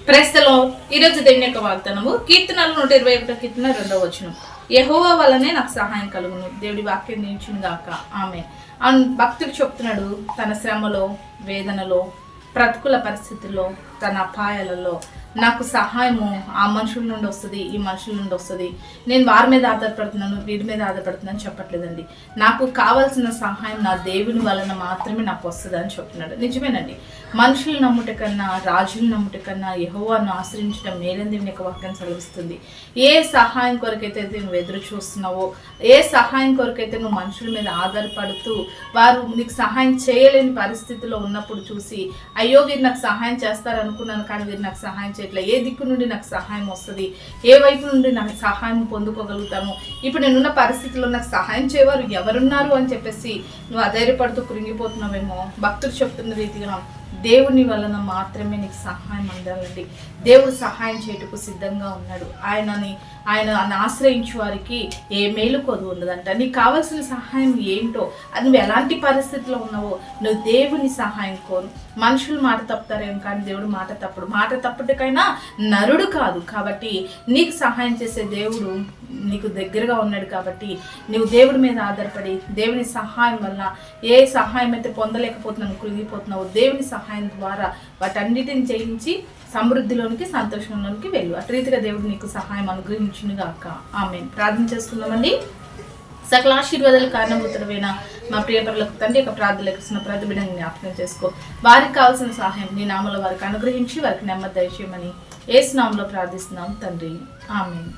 క్రైస్తలో ఈరోజు దేవుని యొక్క వాగ్దానము కీర్తనలు 121 కీర్తన 2వ వచనం. యెహోవా వల్లనే నాకు సహాయం కలుగును. దేవుడి వాక్యం దీవించును గాక. ఆమేన్. భక్తుడు చెప్తున్నాడు, తన శ్రమలో, వేదనలో, ప్రతికూల పరిస్థితుల్లో, తన అపాయాలలో నాకు సహాయము ఆ మనుషుల నుండి వస్తుంది, ఈ మనుషుల నుండి వస్తుంది. నేను వారి మీద ఆధారపడుతున్నాను, వీరి మీద ఆధారపడుతున్నాను చెప్పట్లేదండి. నాకు కావాల్సిన సహాయం నా దేవుని వలన మాత్రమే నాకు వస్తుంది అని చెప్తున్నాడు. నిజమేనండి. మనుషులు నమ్ముట కన్నా, రాజులు నమ్ముట కన్నా యెహోవాను ఆశ్రయించడం మేలని దేవుని యొక్క వాక్యం చదివిస్తుంది. ఏ సహాయం కొరకైతే నువ్వు ఎదురు చూస్తున్నావో, ఏ సహాయం కొరకైతే నువ్వు మనుషుల మీద ఆధారపడుతూ వారు నీకు సహాయం చేయలేని పరిస్థితిలో ఉన్నప్పుడు చూసి, అయ్యో వీరు నాకు సహాయం చేస్తారనుకున్నాను కానీ వీరు నాకు సహాయం చేయట్లే, ఏ దిక్కు నుండి నాకు సహాయం వస్తుంది, ఏ వైపు నుండి నాకు సహాయం పొందుకోగలుగుతాను, ఇప్పుడు నేనున్న పరిస్థితుల్లో నాకు సహాయం చేయవారు ఎవరున్నారు అని చెప్పేసి నువ్వు అధైర్యపడుతూ కృంగిపోతున్నావేమో, భక్తులు చెప్తున్న రీతిగా దేవుని వలన మాత్రమే నీకు సహాయం అందాలండి. దేవుడు సహాయం చేయటకు సిద్ధంగా ఉన్నాడు. ఆయన ఆశ్రయించు వారికి ఏ మేలు కొదువు ఉండదంట. నీకు కావాల్సిన సహాయం ఏంటో, అది నువ్వు ఎలాంటి పరిస్థితిలో ఉన్నావో నువ్వు దేవుని సహాయం కోరు. మనుషులు మాట తప్పుతారేమో కానీ దేవుడు మాట తప్పుడు. మాట తప్పుటికైనా నరుడు కాదు. కాబట్టి నీకు సహాయం చేసే దేవుడు నీకు దగ్గరగా ఉన్నాడు. కాబట్టి నువ్వు దేవుడి మీద ఆధారపడి దేవుని సహాయం వల్ల ఏ సహాయం అయితే పొందలేకపోతున్నావు, కృంగిపోతున్నావు, దేవుని సహాయం ద్వారా వాటన్నిటిని జయించి సమృద్ధిలోనికి, సంతోషంలోనికి వెళ్ళు. అటు రీతిగా దేవుడు నీకు సహాయం అనుగ్రహించును గాక. ఆమేన్. ప్రార్థన చేసుకుందామండి. సకల ఆశీర్వాదాలు కారణభూతుడైన మా ప్రియపరులకు తండ్రి యొక్క ప్రార్థనలకు ఇస్తున్న ప్రతి బిడ్డని జ్ఞాపకం చేసుకో. వారికి కావాల్సిన సహాయం నీ నామములో వారికి అనుగ్రహించి వారికి నెమ్మది దయచేయమని యేసు నామములో ప్రార్థిస్తున్నాం తండ్రి. ఆమేన్.